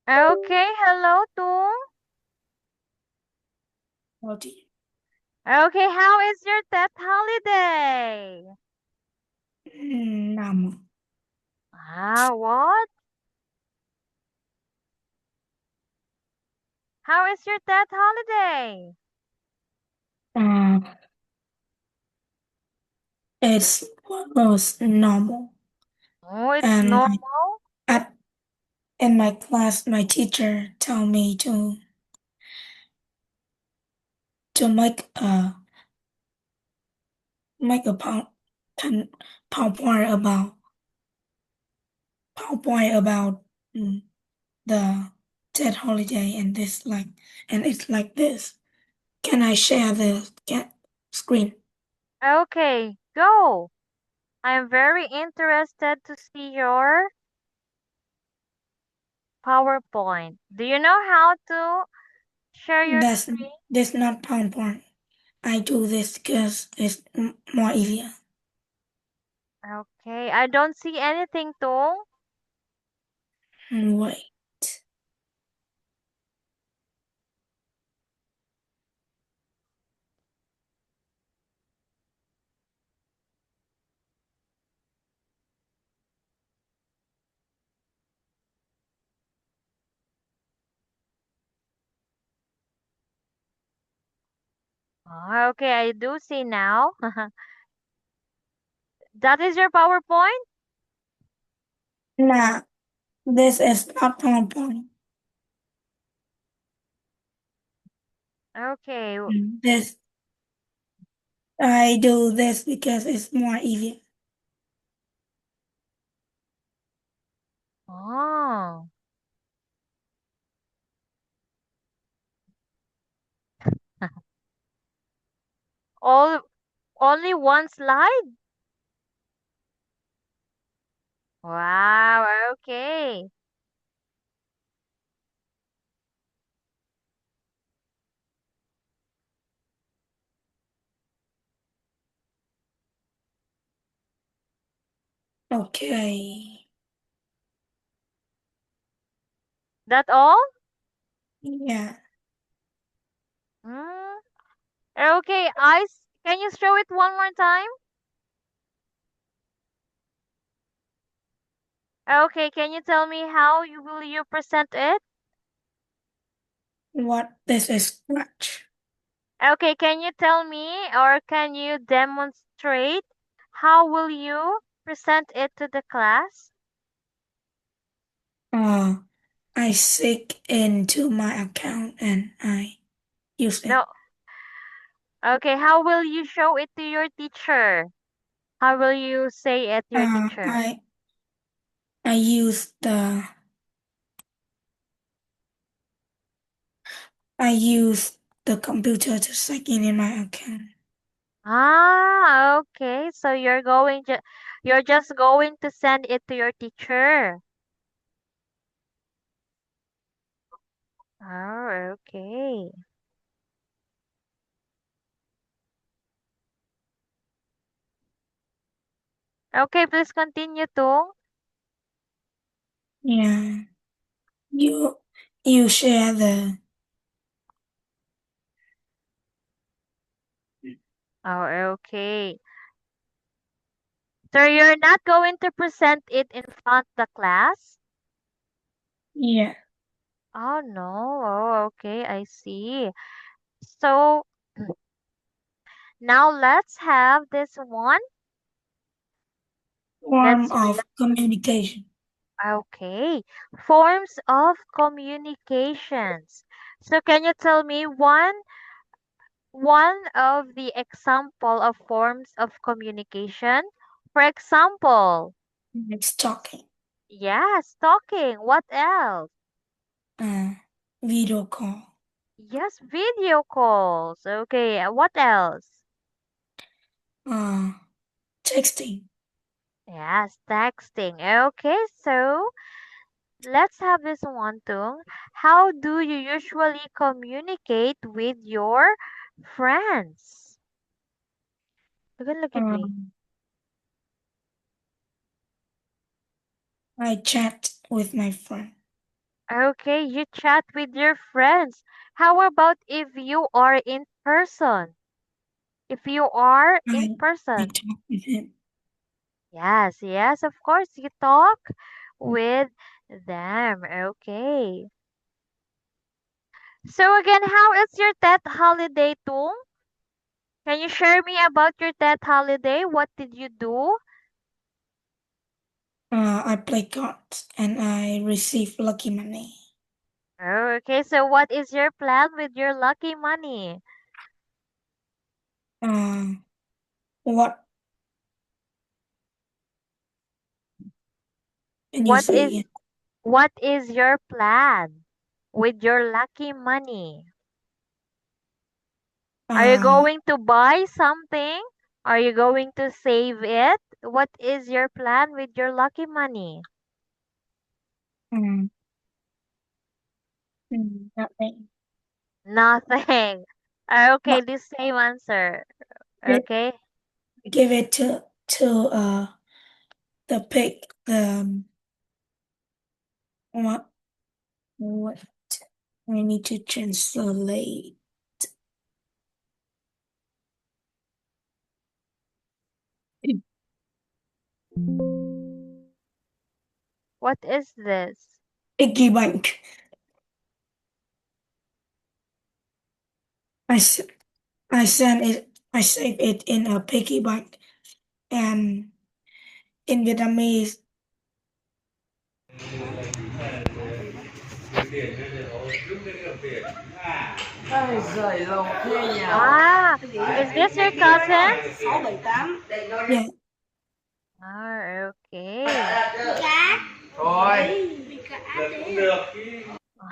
Okay, hello, Tung. Okay. Okay, how is your Tet holiday? Normal. Ah, what? How is your Tet holiday? Uh, it's was normal. Oh, it's And normal. at in my class, my teacher told me to make a pen- PowerPoint about mm, the Ted holiday and it's like this. Can I share the screen? Okay, go. I'm very interested to see your PowerPoint. Do you know how to share your That's screen? this not PowerPoint. I do this because it's more easier. Okay, I don't see anything, Tung. Wait. Ah, okay, I do see now. That is your PowerPoint? Nah, this is not PowerPoint. Okay. This I do this because it's more easy. Oh. All only one slide? Wow, okay. Okay. That all? Yeah. Mm. Okay, can you show it one more time? Okay, can you tell me how you present it? What this is scratch. Okay, can you tell me or can you demonstrate how will you present it to the class? Uh I sick into my account and I use it. No. Okay, how will you show it to your teacher? How will you say it to your Uh teacher? I I use the computer to sign in my account. Ah, okay. So you're just going to send it to your teacher. Oh, okay. Okay, please continue, Tung. Yeah. You you share Oh, okay. So you're not going to present it in front the class? yeah. Oh no. Oh, okay, I see. So now let's have this one. Form Let's read. of communication. Okay. Forms of communications. So can you tell me one of the example of forms of communication? For example, It's talking. yes, talking. What else? Uh Video call. Yes, video calls. Okay, what else? Uh Texting. Yes, texting. Okay, so let's have this one too. How do you usually communicate with your friends? Look at me. Um I chat with my friend. Okay, you chat with your friends. How about if you are in person? If you are in I person. talk with him. Yes, yes, of course, you talk with them. Okay. So again, how is your Tet holiday, Tung? Can you share me about your Tet holiday? What did you do? I play cards and I receive lucky money. Okay, so what is your plan with your lucky money? Uh, what can you What say is again? what is your plan with your lucky money? Are you Uh, going to buy something? Are you going to save it? What is your plan with your lucky money? mm, nothing. Nothing. Okay, But the same answer. gi- Okay. give it to the pig. What what I need to translate. What is this? Piggy bank. I s- I send it. I save it in a piggy bank, and in Vietnamese, Ôi giời lâu thế nhỉ? Ah, Cái gì? is this your cousin? 678. yeah, Ah, okay. Rồi.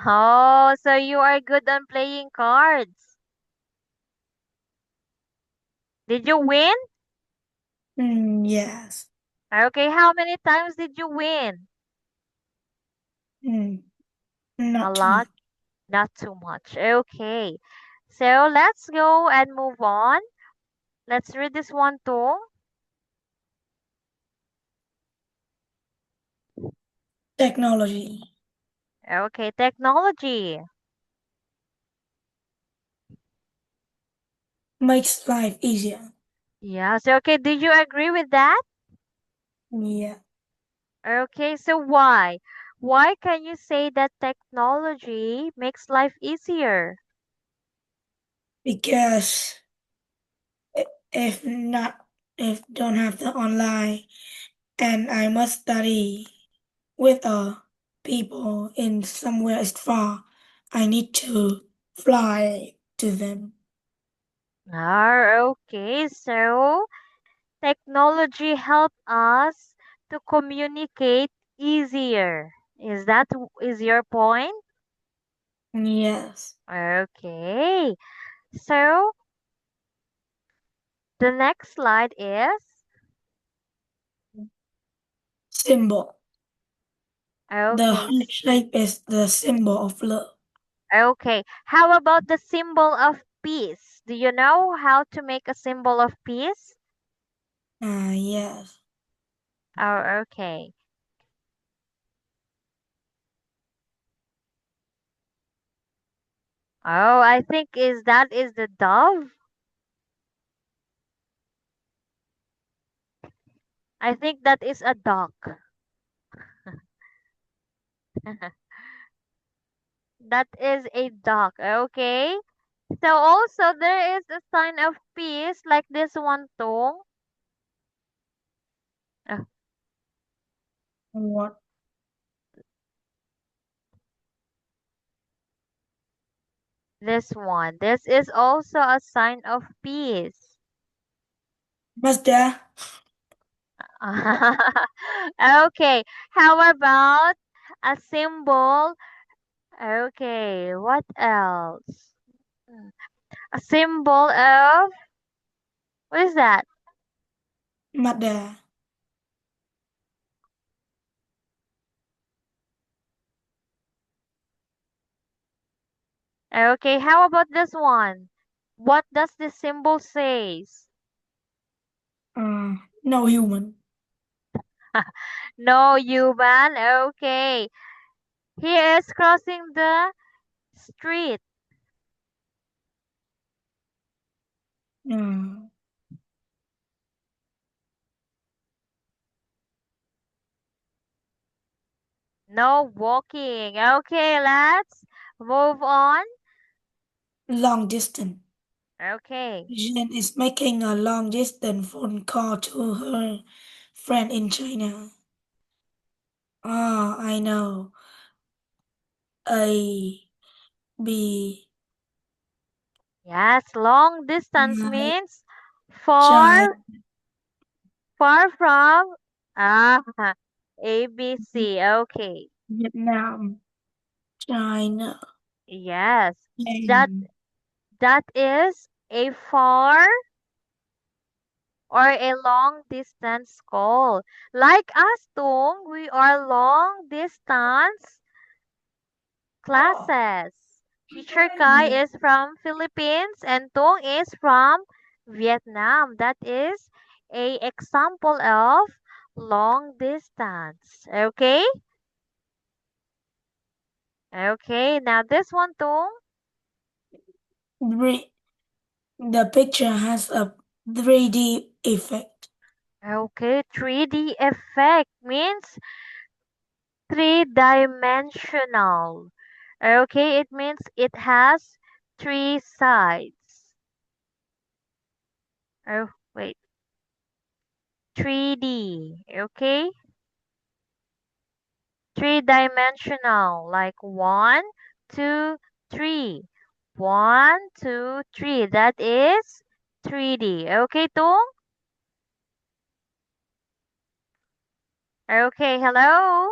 Oh, so you are good on playing cards. Did you win? yes, Okay, how many times did you win? mm, A not too lot, much. not too much. Okay. So let's go and move on. Let's read this one too. Technology Okay, technology. makes life easier. Yeah, so okay, did you agree with that? Yeah, Okay, so why? Why can you say that technology makes life easier? because if not, if don't have the online, and I must study with people in somewhere far, I need to fly to them. Ah, okay, so technology help us to communicate easier. Is your point? Yes, Okay. So the next slide is symbol. The okay. heart shape is the symbol of love. Okay. How about the symbol of peace? Do you know how to make a symbol of peace? Yes. Oh, okay. Oh, I think is the dove. I think that is a duck. That is a duck. Okay. So also there is a sign of peace like this one too. Uh, What? This one. This is also a sign of peace. Mazda. Okay. How about a symbol? Okay. What else? Hmm, a symbol of what is that? Mazda. Okay. How about this one? What does this symbol says? No human. No human. Okay. He is crossing the street. No. No walking. Okay, let's move on. Long distance. Okay. Jen is making a long distance phone call to her friend in China. Ah, I know. A B Yes, long distance I means China, far, far from ah ABC. Okay. Vietnam, China, Yes. That and that is a far or a long distance call. Like us, Tung, we are long distance classes. Teacher Kai is from Philippines and Tung is from Vietnam. That is a example of long distance. Okay? Okay, now this one, Tung. three. The picture has a 3D effect. Okay, 3D effect means three-dimensional. Okay, it means it has three sides. Oh, wait. 3D. Okay? Three-dimensional. Like one, two, three. One, two, three. That is 3D. Okay, Tung? Okay, hello?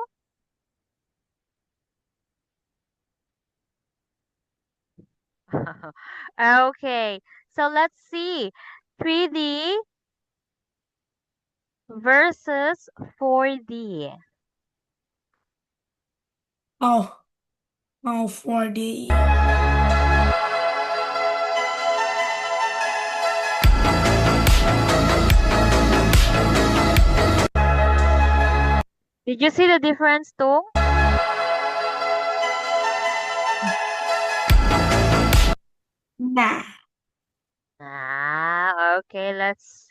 Okay, so let's see. 3D versus 4D. Oh, oh, 4D. Did you see the difference, Tung? Nah. Ah, okay, let's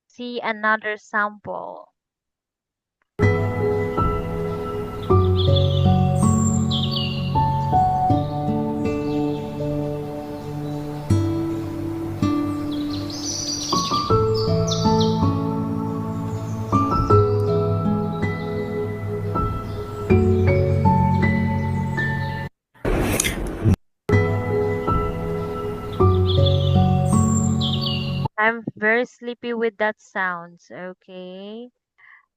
see another sample. I'm very sleepy with that sounds, okay?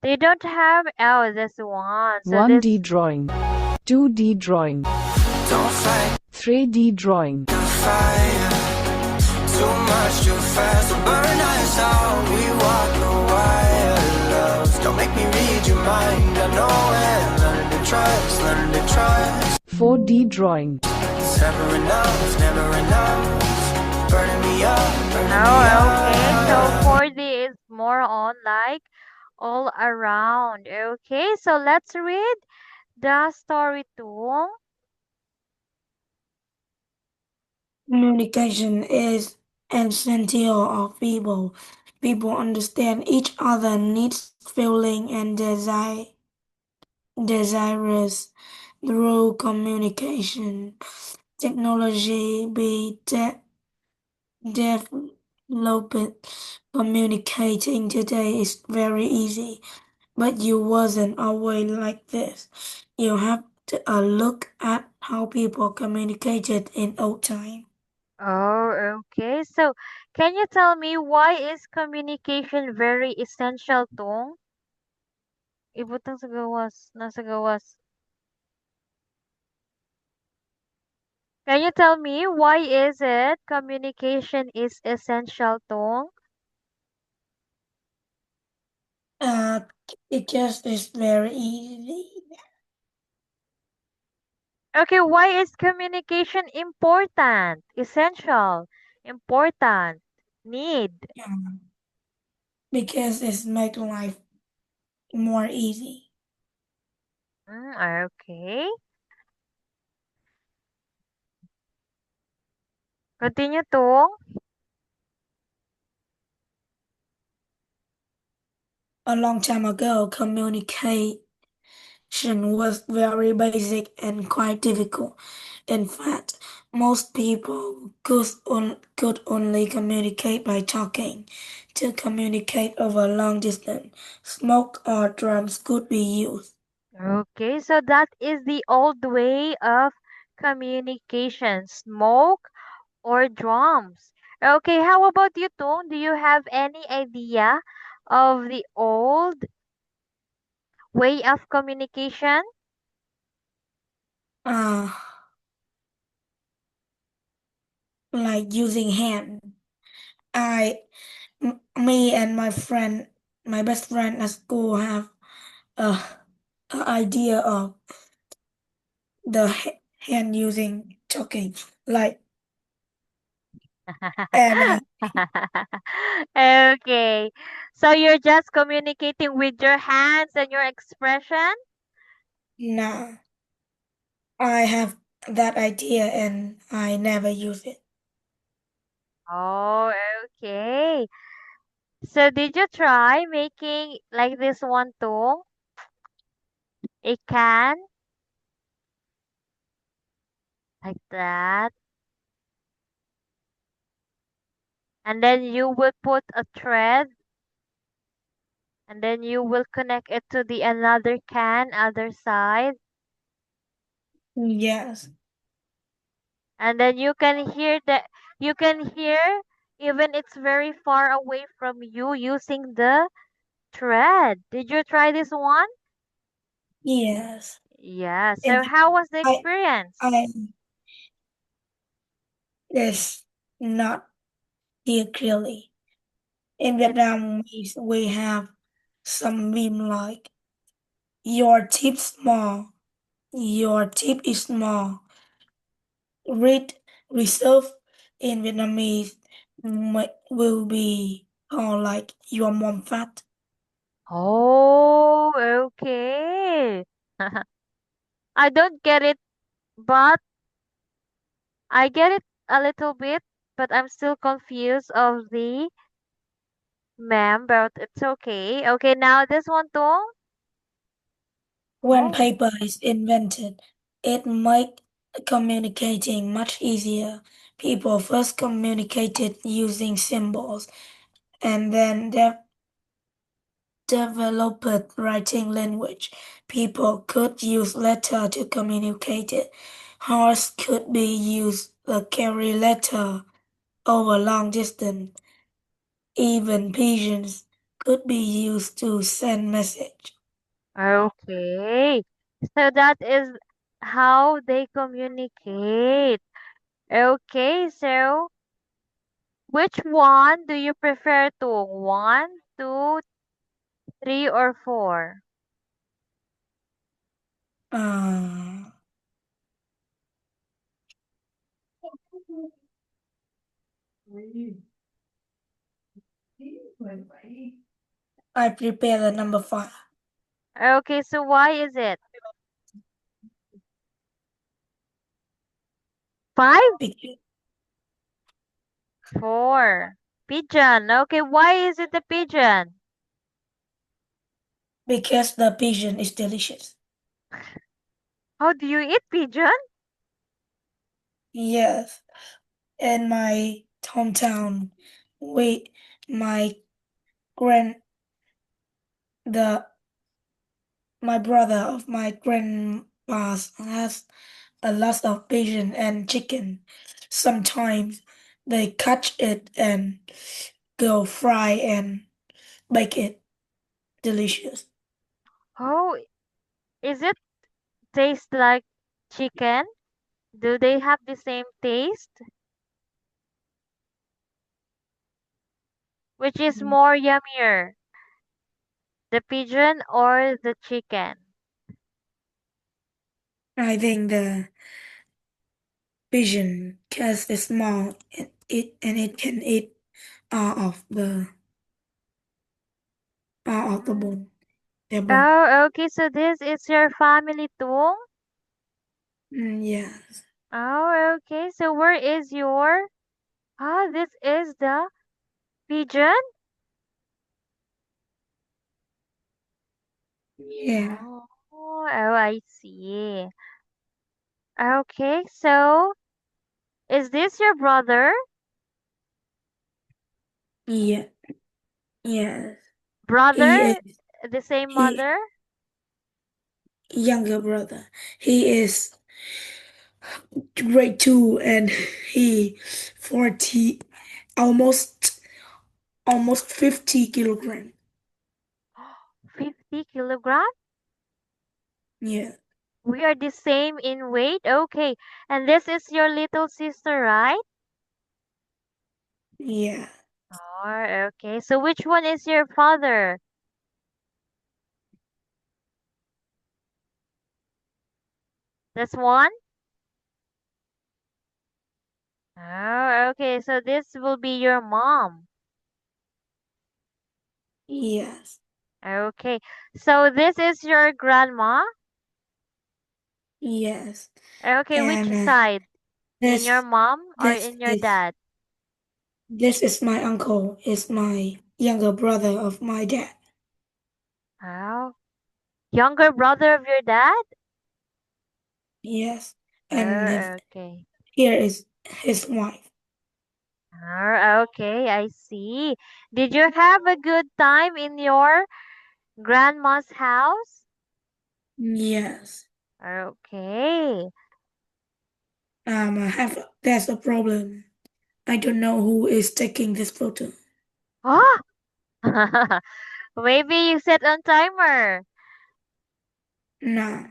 They don't have, oh, this one. So 1D this, drawing, 2D drawing, 3D drawing. Too much, too fast, so burn us out. We walk the wire, love. Don't make me read your mind. I know it. Learn to trust, learn to trust. 4D drawing, It's never enough, never enough. Burning me up, burning me oh, okay. So up. 4D is more on like all around. Okay, so let's read the story too. Communication is essential of people. People understand each other needs, feeling, and desires through communication. Technology be developed. Communicating today is very easy, but you wasn't always like this. You have to look at how people communicated in old time. Oh, okay. So can you tell me why is communication very essential, Tung? Ibutang sa gawas, nasa gawas. Can you tell me why is it communication is essential, Tung? Uh, it just is very easy. Okay, why is communication important, essential, important, need? Um, because it's make life more easy. Okay. Continue, Tung. A long time ago, communication was very basic and quite difficult. In fact, most people could only communicate by talking. To communicate over long distance, smoke or drums could be used. Okay, so that is the old way of communication, smoke or drums. Okay, how about you, Tung? Do you have any idea of the old way of communication? Uh, like using hand. Me and my best friend at school have a, a idea of the hand using talking, like and Okay, so you're just communicating with your hands and your expression? nah, I have that idea and I never use it. Oh, okay. So did you try making like this one too? A can like that, and then you will put a thread, and then you will connect it to the another can, other side, Yes, and then you can hear even it's very far away from you using the thread. Did you try this one? yes. Yeah. And So how was the I, experience? I, it's not here clearly. In Vietnam, we have some meme like your tip small, your tip is small. Read reserve in Vietnamese will be called like your mom fat. Oh, okay. I don't get it, but I get it a little bit, but I'm still confused of the ma'am, but it's okay. Okay, now this one too. When Oh. paper is invented, it made communicating much easier. People first communicated using symbols and then developed writing language. People could use letter to communicate it. Horse could be used to carry letter over long distance. Even pigeons could be used to send message. Okay. So that is how they communicate. Okay, so which one do you prefer to? One, two, three, or four? Uh, I prepare the number 5 Okay, so why is it? Five? because, Four. Pigeon. Okay, why is it the pigeon? because the pigeon is delicious. How do you eat pigeon? Yes, in my hometown, we my grand the my brother of my grandpa's has a lot of pigeon and chicken. Sometimes they catch it and go fry and bake it delicious. Oh, is it taste like chicken? Do they have the same taste? Which is more yummier, the pigeon or the chicken? I think the pigeon because it's small and it can eat of the bone, their bone. Oh, okay. So this is your family too? Yes. Oh, okay. So where is your? Ah, this is the pigeon? Yeah. Oh, I see. Okay, so is this your brother? Yeah. Yes. Brother? He is The same he mother? younger brother. He is grade two and he 40 almost almost 50 kilogram. 50 kilogram? Yeah. We are the same in weight? Okay. And this is your little sister, right? Yeah. Oh, okay. So which one is your father? This one? Oh, okay. So this will be your mom. Yes. Okay. So this is your grandma? Yes. Okay, which And side? In your this mom or this in your is dad? this is my uncle. Is my younger brother of my dad. Oh, younger brother of your dad? Yes. And Oh, okay. here is his wife. Oh, okay, I see. Did you have a good time in your grandma's house? Yes. Okay. I have there's a problem. I don't know who is taking this photo. Oh, maybe you set on timer. No.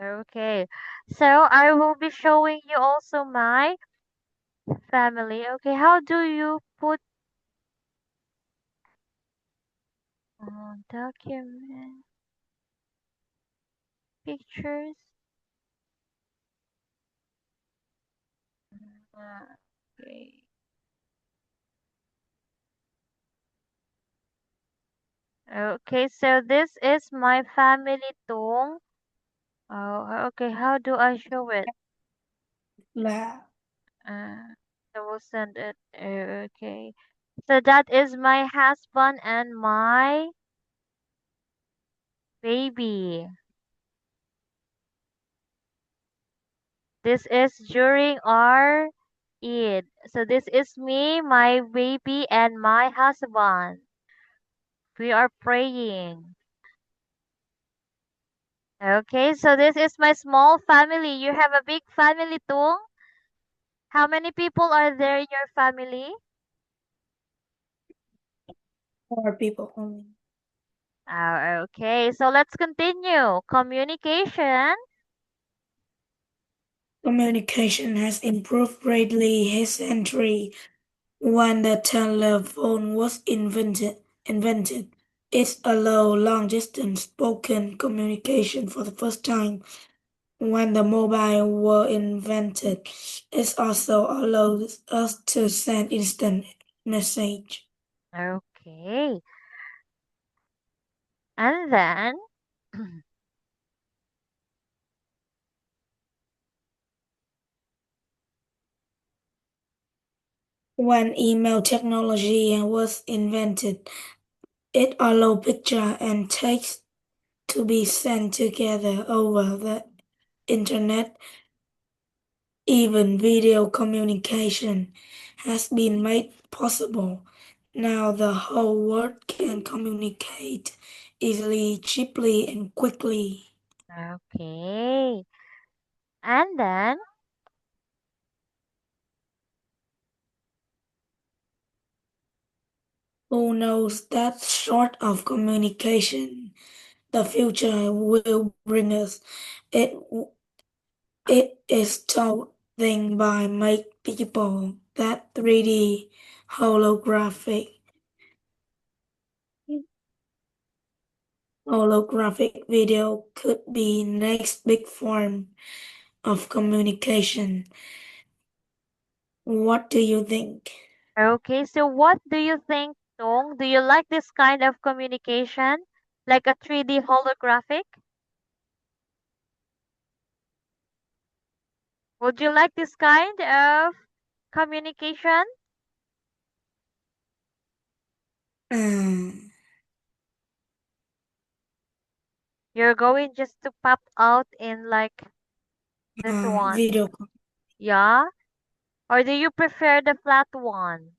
Okay. So I will be showing you also my family. Okay, how do you put document pictures? Okay. Okay, so this is my family too. Oh, okay. How do I show it? La. Uh, I will send it. Okay. So that is my husband and my baby. This is during our Eid. So this is me, my baby, and my husband. We are praying. Okay, so this is my small family. You have a big family too? How many people are there in your family? Four people only. Okay, so let's continue. Communication. Communication has improved greatly his century when the telephone was invented. It allowed long distance spoken communication for the first time. When the mobile were invented, it also allows us to send instant message. Okay, and then When email technology was invented, it allowed picture and text to be sent together over the internet. Even video communication has been made possible. Now the whole world can communicate easily, cheaply, and quickly. okay, and then Who knows that sort of communication the future will bring us? It it is taught thing by make people that 3D holographic video could be next big form of communication. What do you think? okay. So what do you think, Tong? Do you like this kind of communication, like a 3D holographic? Would you like this kind of communication? Uh, You're going just to pop out in like this one. Video call. Yeah? Or do you prefer the flat one?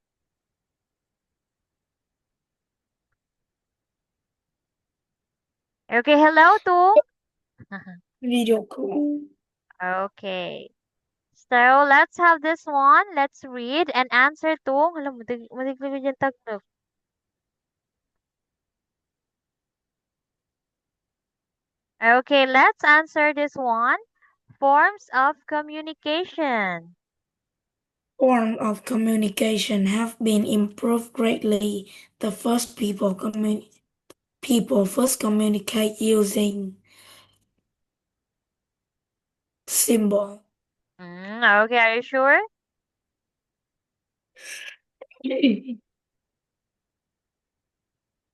Okay, hello, Tung. Video call. Okay. So, let's have this one. Let's read and answer, Tung. Alam mo, madiglig yung Tagalog. Okay, let's answer this one. Forms of communication. Form of communication have been improved greatly. The first people first communicate using symbol. Okay, are you sure?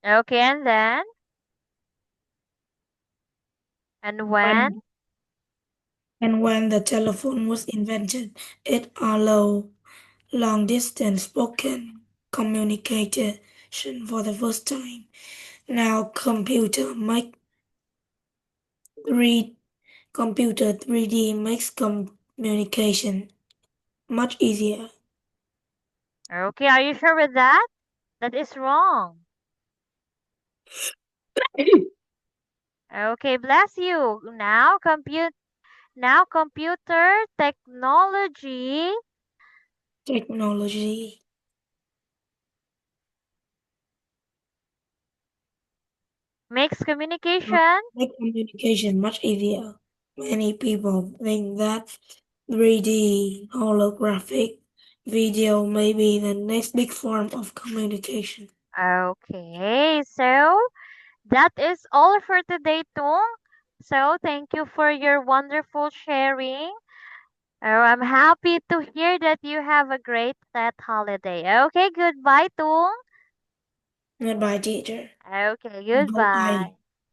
Okay, and then? And when? When the telephone was invented, it allowed long distance spoken communication for the first time. Now three computer 3D makes communication much easier. Okay, are you sure with that? That is wrong. Okay, bless you. Now computer technology Technology makes communication. make communication much easier. Many people think that 3D holographic video may be the next big form of communication. Okay, so that is all for today, Tung. So thank you for your wonderful sharing. Oh, I'm happy to hear that you have a great Tet holiday. Okay, goodbye, Tung. Goodbye, teacher. Okay, I hope I goodbye.